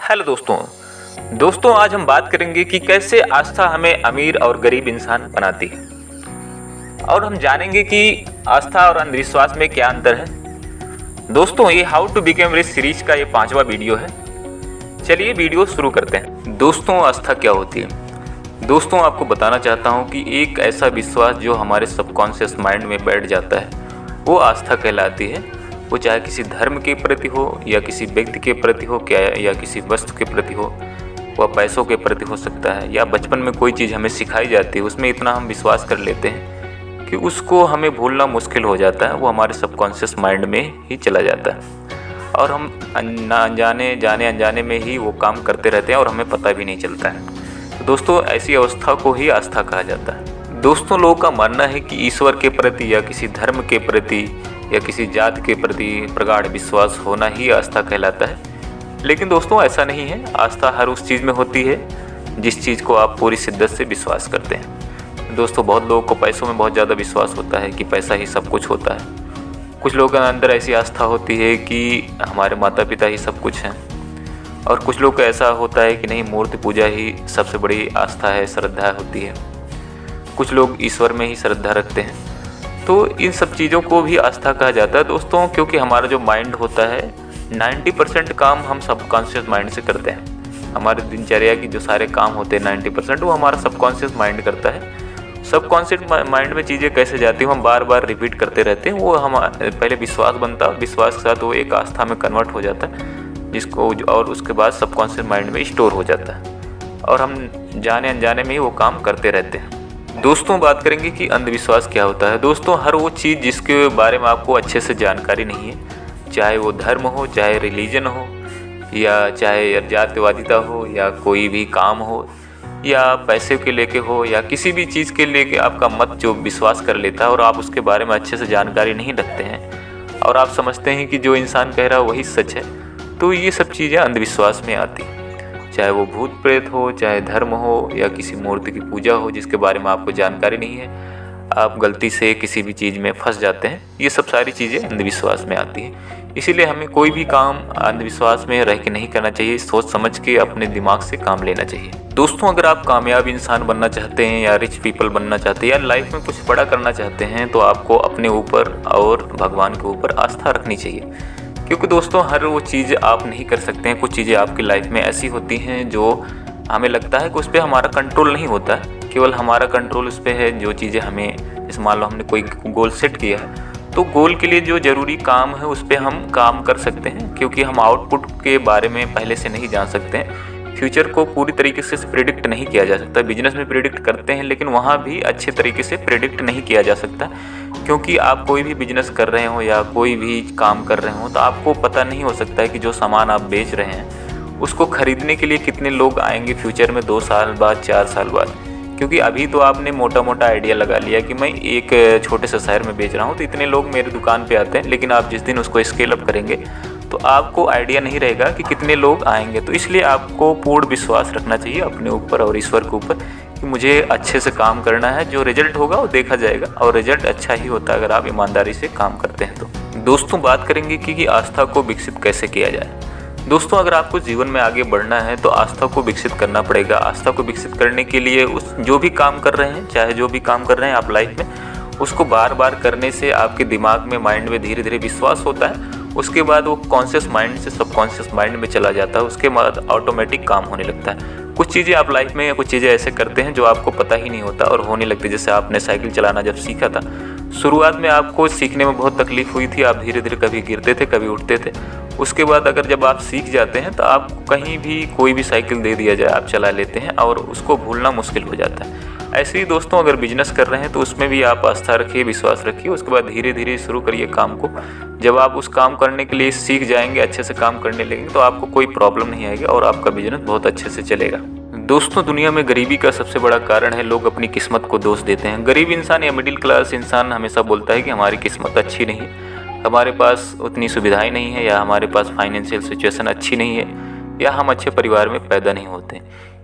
Hello दोस्तों आज हम बात करेंगे कि कैसे आस्था हमें अमीर और गरीब इंसान बनाती है और हम जानेंगे कि आस्था और अंधविश्वास में क्या अंतर है। दोस्तों ये how to become rich series का ये 5वां वीडियो है। चलिए वीडियो शुरू करते हैं। दोस्तों आस्था क्या होती है? दोस्तों आपको बताना चाहता हूँ कि एक ऐसा विश्वास जो हमारे सबकॉन्शियस माइंड में बैठ जाता है वो आस्था कहलाती है। वो चाहे किसी धर्म के प्रति हो या किसी व्यक्ति के प्रति हो क्या या किसी वस्तु के प्रति हो, वह पैसों के प्रति हो सकता है, या बचपन में कोई चीज़ हमें सिखाई जाती है उसमें इतना हम विश्वास कर लेते हैं कि उसको हमें भूलना मुश्किल हो जाता है। वो हमारे सबकॉन्शियस माइंड में ही चला जाता है और हम अनजाने में ही वो काम करते रहते हैं और हमें पता भी नहीं चलता है। तो दोस्तों ऐसी अवस्था को ही आस्था कहा जाता है। दोस्तों लोगों का मानना है कि ईश्वर के प्रति या किसी धर्म के प्रति या किसी जात के प्रति प्रगाढ़ विश्वास होना ही आस्था कहलाता है। लेकिन दोस्तों ऐसा नहीं है। आस्था हर उस चीज़ में होती है जिस चीज़ को आप पूरी शिद्दत से विश्वास करते हैं। दोस्तों बहुत लोगों को पैसों में बहुत ज़्यादा विश्वास होता है कि पैसा ही सब कुछ होता है। कुछ लोगों के अंदर ऐसी आस्था होती है कि हमारे माता पिता ही सब कुछ हैं, और कुछ लोग को ऐसा होता है कि नहीं, मूर्ति पूजा ही सबसे बड़ी आस्था है, श्रद्धा होती है। कुछ लोग ईश्वर में ही श्रद्धा रखते हैं। तो इन सब चीज़ों को भी आस्था कहा जाता है दोस्तों, क्योंकि हमारा जो माइंड होता है 90% काम हम सबकॉन्शियस माइंड से करते हैं। हमारे दिनचर्या की जो सारे काम होते हैं 90% वो हमारा सबकॉन्शियस माइंड करता है। सबकॉन्शियस माइंड में चीज़ें कैसे जाती हैं हम बार बार रिपीट करते रहते हैं। वो हम पहले विश्वास बनता है, विश्वास के साथ वो एक आस्था में कन्वर्ट हो जाता है जिसको, और उसके बाद सबकॉन्शियस माइंड में स्टोर हो जाता है और हम जाने अनजाने में ही वो काम करते रहते हैं। दोस्तों बात करेंगे कि अंधविश्वास क्या होता है। दोस्तों हर वो चीज़ जिसके बारे में आपको अच्छे से जानकारी नहीं है, चाहे वो धर्म हो, चाहे रिलीजन हो, या चाहे जातिवादिता हो, या कोई भी काम हो, या पैसे के लेके हो, या किसी भी चीज़ के लेके आपका मत जो विश्वास कर लेता है और आप उसके बारे में अच्छे से जानकारी नहीं रखते हैं और आप समझते हैं कि जो इंसान कह रहा है वही सच है, तो ये सब चीज़ें अंधविश्वास में आती हैं। चाहे वो भूत प्रेत हो, चाहे धर्म हो, या किसी मूर्ति की पूजा हो जिसके बारे में आपको जानकारी नहीं है, आप गलती से किसी भी चीज़ में फंस जाते हैं। ये सब सारी चीज़ें अंधविश्वास में आती हैं। इसीलिए हमें कोई भी काम अंधविश्वास में रह के नहीं करना चाहिए, सोच समझ के अपने दिमाग से काम लेना चाहिए। दोस्तों अगर आप कामयाब इंसान बनना चाहते हैं या रिच पीपल बनना चाहते हैं या लाइफ में कुछ बड़ा करना चाहते हैं, तो आपको अपने ऊपर और भगवान के ऊपर आस्था रखनी चाहिए। क्योंकि दोस्तों हर वो चीज़ आप नहीं कर सकते हैं। कुछ चीज़ें आपकी लाइफ में ऐसी होती हैं जो हमें लगता है कि उस पर हमारा कंट्रोल नहीं होता है, केवल हमारा कंट्रोल उस पर है। जो चीज़ें हमें, जैसे मान लो हमने कोई गोल सेट किया है, तो गोल के लिए जो ज़रूरी काम है उस पर हम काम कर सकते हैं, क्योंकि हम आउटपुट के बारे में पहले से नहीं जान सकते हैं। फ्यूचर को पूरी तरीके से प्रिडिक्ट नहीं किया जा सकता। बिजनेस में प्रिडिक्ट करते हैं लेकिन वहाँ भी अच्छे तरीके से प्रिडिक्ट नहीं किया जा सकता, क्योंकि आप कोई भी बिजनेस कर रहे हो या कोई भी काम कर रहे हो तो आपको पता नहीं हो सकता है कि जो सामान आप बेच रहे हैं उसको खरीदने के लिए कितने लोग आएंगे फ्यूचर में, 2 साल बाद, 4 साल बाद। क्योंकि अभी तो आपने मोटा मोटा आइडिया लगा लिया कि मैं एक छोटे से शहर में बेच रहा हूँ तो इतने लोग मेरे दुकान पे आते हैं, लेकिन आप जिस दिन उसको स्केल अप करेंगे तो आपको आइडिया नहीं रहेगा कि कितने लोग आएंगे। तो इसलिए आपको पूर्ण विश्वास रखना चाहिए अपने ऊपर और ईश्वर के ऊपर कि मुझे अच्छे से काम करना है। जो रिजल्ट होगा वो देखा जाएगा, और रिजल्ट अच्छा ही होता है अगर आप ईमानदारी से काम करते हैं। तो दोस्तों बात करेंगे कि आस्था को विकसित कैसे किया जाए। दोस्तों अगर आपको जीवन में आगे बढ़ना है तो आस्था को विकसित करना पड़ेगा। आस्था को विकसित करने के लिए उस जो भी काम कर रहे हैं, चाहे जो भी काम कर रहे हैं आप लाइफ में, उसको बार बार करने से आपके दिमाग में, माइंड में धीरे धीरे विश्वास होता है। उसके बाद वो कॉन्शियस माइंड से सबकॉन्शियस माइंड में चला जाता है। उसके बाद ऑटोमेटिक काम होने लगता है। कुछ चीज़ें आप लाइफ में कुछ चीज़ें ऐसे करते हैं जो आपको पता ही नहीं होता और होने लगती है। जैसे आपने साइकिल चलाना जब सीखा था, शुरुआत में आपको सीखने में बहुत तकलीफ हुई थी, आप धीरे धीरे कभी गिरते थे, कभी उठते थे। उसके बाद अगर जब आप सीख जाते हैं तो आपको कहीं भी कोई भी साइकिल दे दिया जाए आप चला लेते हैं और उसको भूलना मुश्किल हो जाता है। ऐसे ही दोस्तों अगर बिजनेस कर रहे हैं तो उसमें भी आप आस्था रखिए, विश्वास रखिए। उसके बाद धीरे धीरे शुरू करिए काम को। जब आप उस काम करने के लिए सीख जाएंगे, अच्छे से काम करने लगेंगे, तो आपको कोई प्रॉब्लम नहीं आएगी और आपका बिजनेस बहुत अच्छे से चलेगा। दोस्तों दुनिया में गरीबी का सबसे बड़ा कारण है लोग अपनी किस्मत को दोष देते हैं। गरीब इंसान या मिडिल क्लास इंसान हमेशा बोलता है कि हमारी किस्मत अच्छी नहीं है, हमारे पास उतनी सुविधाएं नहीं है, या हमारे पास फाइनेंशियल सिचुएशन अच्छी नहीं है, या हम अच्छे परिवार में पैदा नहीं होते।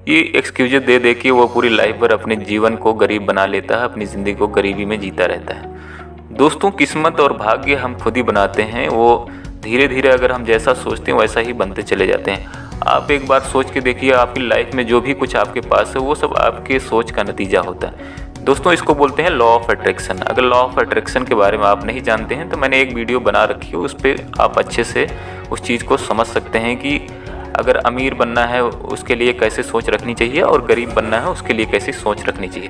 ये एक्सक्यूज दे दे के वो पूरी लाइफ भर अपने जीवन को गरीब बना लेता है, अपनी ज़िंदगी को गरीबी में जीता रहता है। दोस्तों किस्मत और भाग्य हम खुद ही बनाते हैं। वो धीरे धीरे अगर हम जैसा सोचते हैं वैसा ही बनते चले जाते हैं। आप एक बार सोच के देखिए, आपकी लाइफ में जो भी कुछ आपके पास है वो सब आपके सोच का नतीजा होता है। दोस्तों, इसको बोलते हैं लॉ ऑफ अट्रैक्शन। अगर लॉ ऑफ अट्रैक्शन के बारे में आप नहीं जानते हैं तो मैंने एक वीडियो बना रखी है, उस पर आप अच्छे से उस चीज़ को समझ सकते हैं कि अगर अमीर बनना है उसके लिए कैसे सोच रखनी चाहिए और गरीब बनना है उसके लिए कैसी सोच रखनी चाहिए।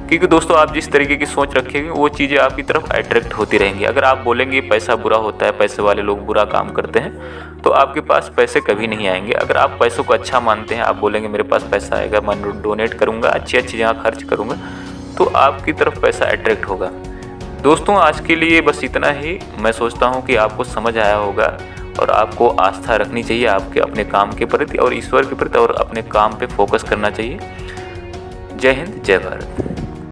क्योंकि दोस्तों, आप जिस तरीके की सोच रखेंगे वो चीज़ें आपकी तरफ अट्रैक्ट होती रहेंगी। अगर आप बोलेंगे पैसा बुरा होता है, पैसे वाले लोग बुरा काम करते हैं, तो आपके पास पैसे कभी नहीं आएंगे। अगर आप पैसों को अच्छा मानते हैं, आप बोलेंगे मेरे पास पैसा आएगा, मैं डोनेट करूँगा, अच्छी अच्छी जगह खर्च करूँगा, तो आपकी तरफ पैसा अट्रैक्ट होगा। दोस्तों, आज के लिए बस इतना ही। मैं सोचता हूँ कि आपको समझ आया होगा और आपको आस्था रखनी चाहिए आपके अपने काम के प्रति और ईश्वर के प्रति, और अपने काम पे फोकस करना चाहिए। जय हिंद, जय भारत।